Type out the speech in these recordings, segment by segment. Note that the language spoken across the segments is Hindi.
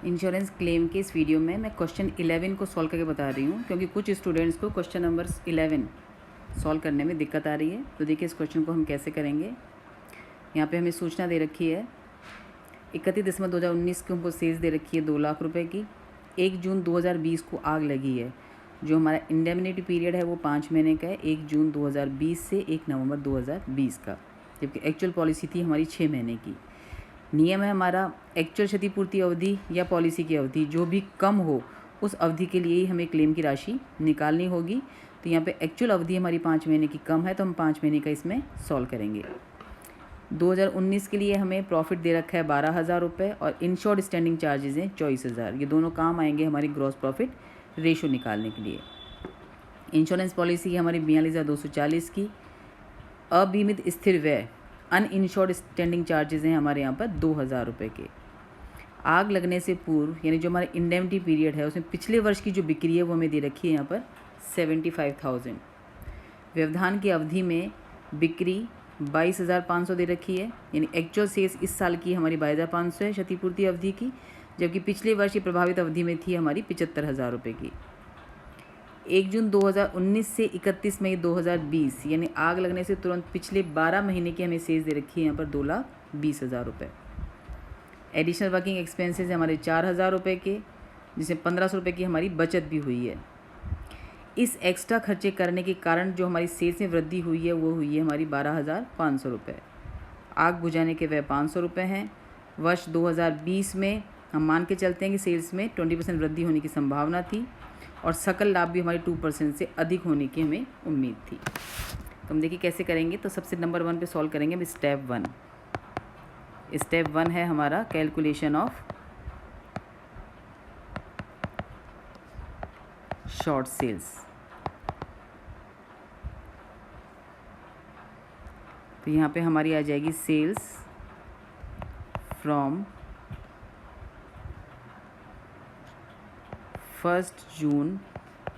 इंश्योरेंस क्लेम के इस वीडियो में मैं क्वेश्चन 11 को सॉल्व करके बता रही हूँ, क्योंकि कुछ स्टूडेंट्स को क्वेश्चन नंबर 11 सॉल्व करने में दिक्कत आ रही है। तो देखिए इस क्वेश्चन को हम कैसे करेंगे। यहाँ पे हमें सूचना दे रखी है 31 दिसंबर 2019 को हमको सेल्स दे रखी है 2 लाख रुपए की। 1 जून 2020 को आग लगी है। जो हमारा इंडेमनिटी पीरियड है वो 5 महीने का है, 1 जून 2020 से 1 नवंबर 2020 का, जबकि एक्चुअल पॉलिसी थी हमारी 6 महीने की। नियम है हमारा एक्चुअल क्षतिपूर्ति अवधि या पॉलिसी की अवधि जो भी कम हो उस अवधि के लिए ही हमें क्लेम की राशि निकालनी होगी। तो यहाँ पे एक्चुअल अवधि हमारी 5 महीने की कम है, तो हम 5 महीने का इसमें सॉल्व करेंगे। 2019 के लिए हमें प्रॉफिट दे रखा है 12,000 रुपये और इंश्योर्ड स्टैंडिंग चार्जेज़ हैं 24,000। ये दोनों काम आएंगे हमारी ग्रॉस प्रॉफिट रेशो निकालने के लिए। इंश्योरेंस पॉलिसी है हमारी 42,240 की। अबीमित स्थिर व्यय अनइंश्योर्ड स्टैंडिंग चार्जेज़ हैं हमारे यहाँ पर 2,000 रुपये के। आग लगने से पूर्व यानी जो हमारा इंडेमनिटी पीरियड है उसमें पिछले वर्ष की जो बिक्री है वो हमें दे रखी है यहाँ पर 75,000। व्यवधान की अवधि में बिक्री 22,500 दे रखी है, यानी एक्चुअल सेल्स इस साल की हमारी 22,500 है क्षतिपूर्ति अवधि की, जबकि पिछले वर्ष की प्रभावित अवधि में थी हमारी 75,000 रुपये की। 1 जून 2019 से 31 मई 2020 यानी आग लगने से तुरंत पिछले 12 महीने की हमें सेल्स दे रखी है यहाँ पर 2,20,000 रुपये। एडिशनल वर्किंग एक्सपेंसेस हमारे 4,000 रुपये के, जिसमें 1,500 रुपये की हमारी बचत भी हुई है। इस एक्स्ट्रा खर्चे करने के कारण जो हमारी सेल्स में वृद्धि हुई है वो हुई है हमारी 12,500 रुपये। आग बुझाने के व्यय 500 रुपये हैं। वर्ष 2020 में हम मान के चलते हैं कि सेल्स में 20% वृद्धि होने की संभावना थी और सकल लाभ भी हमारी 2% से अधिक होने की हमें उम्मीद थी। तो हम देखिए कैसे करेंगे। तो सबसे नंबर 1 पे सॉल्व करेंगे हम स्टेप 1। स्टेप 1 है हमारा कैलकुलेशन ऑफ शॉर्ट सेल्स। तो यहाँ पे हमारी आ जाएगी सेल्स फ्रॉम 1 जून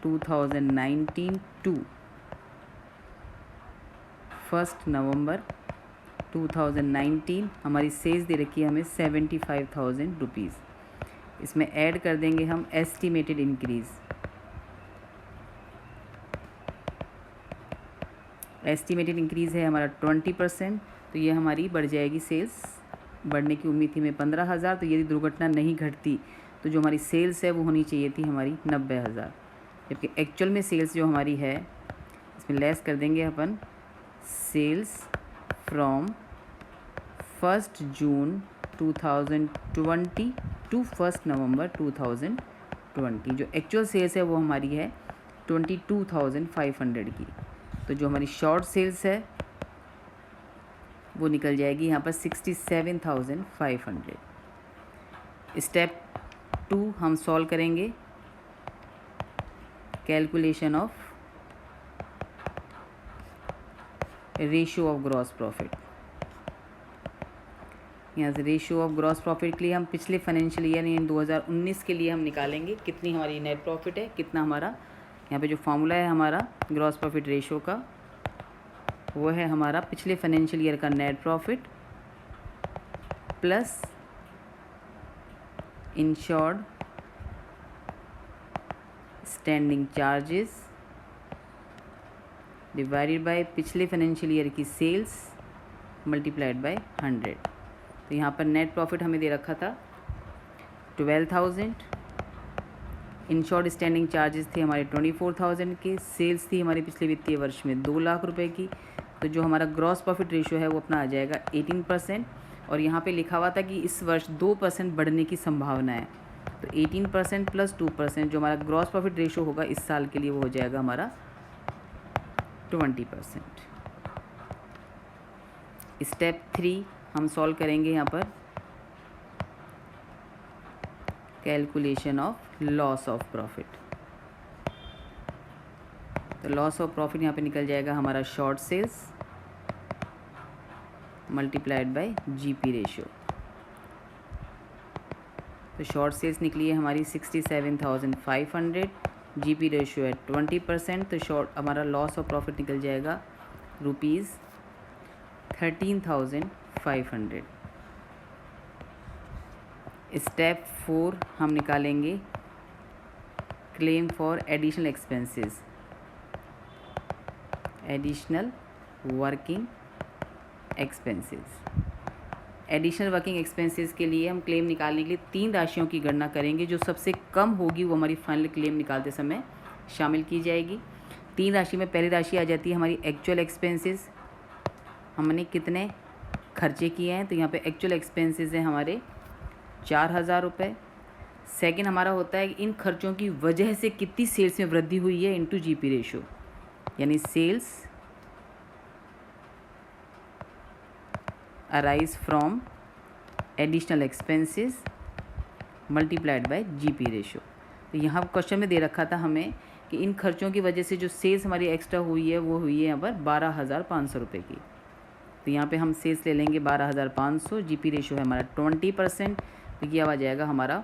2019 टू 1 नवंबर 2019। हमारी सेल्स दे रखी है हमें 75,000 रुपीज़। इसमें ऐड कर देंगे हम एस्टिमेटेड इंक्रीज़। एस्टिमेटेड इंक्रीज़ है हमारा 20%, तो ये हमारी बढ़ जाएगी। सेल्स बढ़ने की उम्मीद थी हमें 15,000, तो यदि दुर्घटना नहीं घटती तो जो हमारी सेल्स है वो होनी चाहिए थी हमारी 90,000, जबकि एक्चुअल में सेल्स जो हमारी है इसमें लेस कर देंगे अपन सेल्स फ्रॉम 1 जून 2020 टू 1 नवंबर 2020। जो एक्चुअल सेल्स है वो हमारी है 22,500 की। तो जो हमारी शॉर्ट सेल्स है वो निकल जाएगी यहाँ पर 67,500। स्टेप 2 हम सॉल्व करेंगे calculation of ratio of gross profit. यहाँ से रेशियो ऑफ ग्रॉस प्रॉफिट के लिए हम पिछले फाइनेंशियल ईयर यानी 2019 के लिए हम निकालेंगे कितनी हमारी नेट प्रॉफिट है, कितना हमारा यहाँ पे जो फार्मूला है हमारा ग्रॉस प्रॉफिट रेशियो का वो है हमारा पिछले फाइनेंशियल ईयर का net profit plus insured standing charges divided by पिछले फाइनेंशियल ईयर की सेल्स मल्टीप्लाइड बाय 100। तो यहाँ पर नेट प्रॉफिट हमें दे रखा था 12,000। इंश्योर्ड स्टैंडिंग चार्जेस थे हमारे 24,000 के। सेल्स थी हमारी पिछले वित्तीय वर्ष में 2 लाख रुपए की। तो जो हमारा ग्रॉस प्रॉफिट रेशियो है वो अपना आ जाएगा 18%। और यहाँ पे लिखा हुआ था कि इस वर्ष 2% बढ़ने की संभावना है, तो 18% प्लस 2% जो हमारा ग्रॉस प्रॉफिट रेशियो होगा इस साल के लिए वो हो जाएगा हमारा 20%। स्टेप 3 हम सॉल्व करेंगे यहाँ पर calculation of loss of profit. तो लॉस ऑफ प्रॉफिट यहाँ पे निकल जाएगा हमारा short sales multiplied by GP ratio. तो शॉर्ट सेल्स निकली है हमारी 67,500, जीपी रेशियो है 20%। तो शॉर्ट हमारा लॉस ऑफ प्रॉफिट निकल जाएगा ₹13,500। स्टेप 4 हम निकालेंगे claim for additional expenses, additional working expenses. Additional working expenses के लिए हम क्लेम निकालने के लिए 3 राशियों की गणना करेंगे। जो सबसे कम होगी वो हमारी फाइनल क्लेम निकालते समय शामिल की जाएगी। 3 राशि में पहली राशि आ जाती है हमारी एक्चुअल एक्सपेंसेस, हमने कितने खर्चे किए हैं, तो यहाँ पे एक्चुअल एक्सपेंसेस हैं हमारे 4,000 रुपये। सेकेंड हमारा होता है इन खर्चों की वजह से कितनी सेल्स में वृद्धि हुई है इनटू जीपी रेशो, यानी sales arise from additional expenses multiplied by GP ratio. तो यहाँ क्वेश्चन में दे रखा था हमें कि इन खर्चों की वजह से जो सेल्स हमारी एक्स्ट्रा हुई है वो हुई है यहाँ पर 12,500 रुपये की। तो यहाँ पे हम सेल्स ले लेंगे 12,500, जीपी रेशो है हमारा 20%, तो ये आ जाएगा हमारा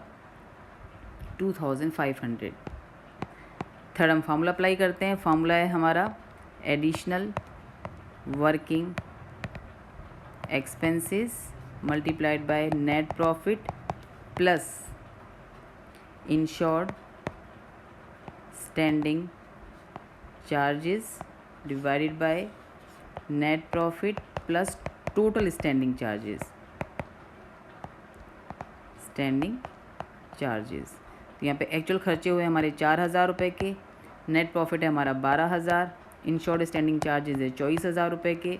2,500। थर्ड हम फार्मूला अप्लाई करते हैं। फार्मूला है हमारा additional working expenses multiplied by net profit plus insured standing charges divided by net profit plus total standing charges, standing charges. तो यहाँ पे एक्चुअल खर्चे हुए हमारे 4,000 रुपये के, नेट प्रॉफिट है हमारा 12,000, इंश्योर्ड स्टैंडिंग चार्जेस है 24,000 रुपये के,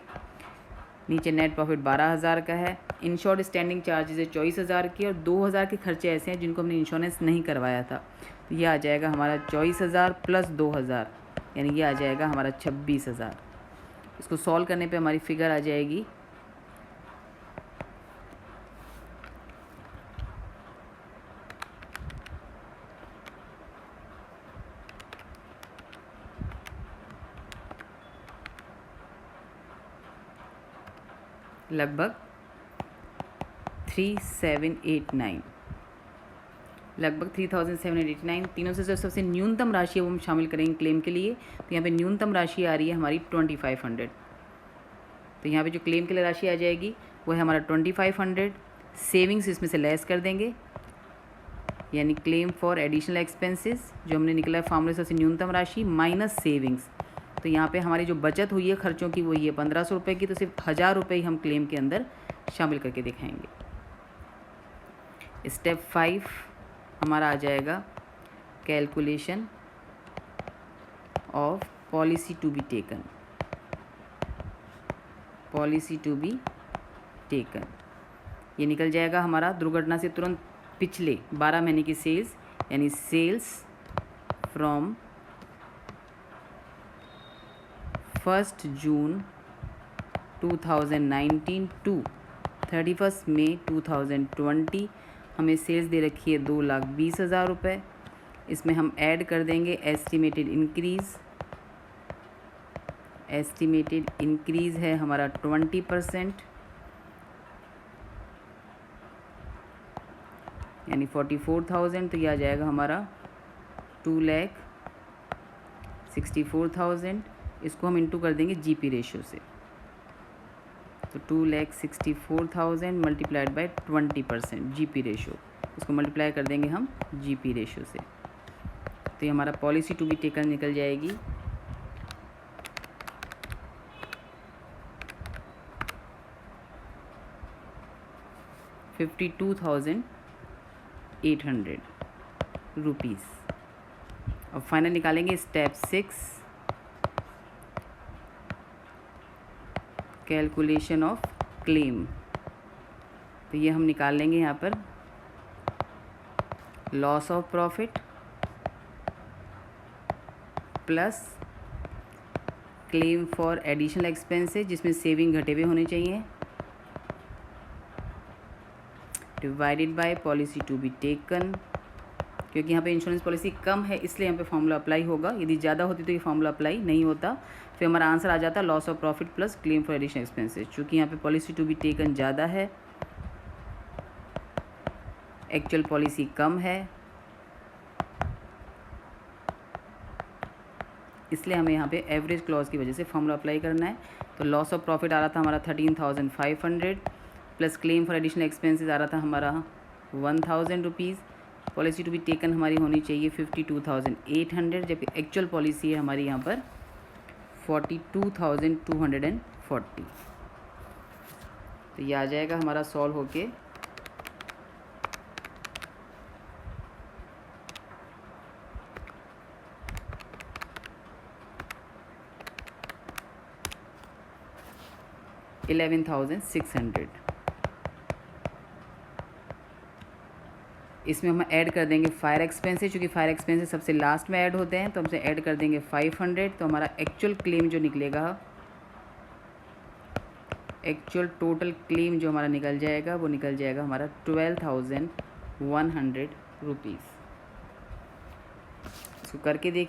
नीचे नेट प्रॉफिट 12,000 का है, इंश्योर्ड स्टैंडिंग चार्जेस है 24,000 के, और 2,000 के खर्चे ऐसे हैं जिनको हमने इंश्योरेंस नहीं करवाया था। तो ये आ जाएगा हमारा 24,000 प्लस 2,000, यानी ये आ जाएगा हमारा 26,000। इसको सॉल्व करने पे हमारी फिगर आ जाएगी लगभग 3,789, लगभग 3,789। तीनों से जो सबसे न्यूनतम राशि है वो हम शामिल करेंगे क्लेम के लिए। तो यहाँ पे न्यूनतम राशि आ रही है हमारी 2,500। तो यहाँ पे जो क्लेम के लिए राशि आ जाएगी वो है हमारा 2,500। सेविंग्स इसमें से लेस कर देंगे, यानी क्लेम फॉर एडिशनल एक्सपेंसेस जो हमने निकला है फार्मूले से सबसे न्यूनतम राशि माइनस सेविंग्स। तो यहाँ पे हमारी जो बचत हुई है खर्चों की वही है 1,500 रुपये की, तो सिर्फ 1,000 रुपये ही हम क्लेम के अंदर शामिल करके दिखाएंगे। स्टेप 5 हमारा आ जाएगा calculation of policy to be taken, policy to be taken. ये निकल जाएगा हमारा दुर्घटना से तुरंत पिछले 12 महीने की सेल्स, यानी सेल्स फ्रॉम 1 जून 2019 टू 31 मई 2020। हमें सेल्स दे रखी है 2,20,000 रुपये। इसमें हम ऐड कर देंगे एस्टिमेटेड इंक्रीज़, एस्टिमेटेड इंक्रीज़ है हमारा 20%, यानी 44,000। तो यह आ जाएगा हमारा 2,64,000। इसको हम इंटू कर देंगे जीपी रेशो से, तो 2,64,000 मल्टीप्लाइड बाय 20% जीपी रेशो, इसको मल्टीप्लाई कर देंगे हम जीपी रेशो से। तो ये हमारा पॉलिसी टू बी टेकन निकल जाएगी 52,800 रुपीज़। अब फाइनल निकालेंगे स्टेप 6 कैलकुलेशन ऑफ क्लेम। तो ये हम निकाल लेंगे यहाँ पर loss of profit plus claim for additional expenses जिसमें सेविंग घटे हुए होने चाहिए, divided by policy to be taken. क्योंकि यहाँ पे इंश्योरेंस पॉलिसी कम है इसलिए यहाँ पे फॉर्मूला अप्लाई होगा, यदि ज़्यादा होती तो ये फॉर्मूला अप्लाई नहीं होता, फिर हमारा आंसर आ जाता loss of profit plus claim for additional expenses. चूँकि यहाँ पे पॉलिसी टू बी टेकन ज़्यादा है, एक्चुअल पॉलिसी कम है, इसलिए हमें यहाँ पे एवरेज क्लॉज की वजह से फॉर्मूला अप्लाई करना है। तो लॉस ऑफ प्रॉफिट आ रहा था हमारा 13,500 plus claim for additional expenses आ रहा था हमारा ₹1,000। पॉलिसी टू बी टेकन हमारी होनी चाहिए 52,800, जबकि एक्चुअल पॉलिसी है हमारी यहाँ पर 42,240। तो ये आ जाएगा हमारा सॉल्व होके 11,600। इसमें हम ऐड कर देंगे फायर एक्सपेंसेस, चूँकि फायर एक्सपेंसेस सबसे लास्ट में ऐड होते हैं, तो हमसे ऐड कर देंगे 500। तो हमारा एक्चुअल क्लेम जो निकलेगा, एक्चुअल टोटल क्लेम जो हमारा निकल जाएगा वो निकल जाएगा हमारा 12,100 रुपीज़। इसको करके देखिए।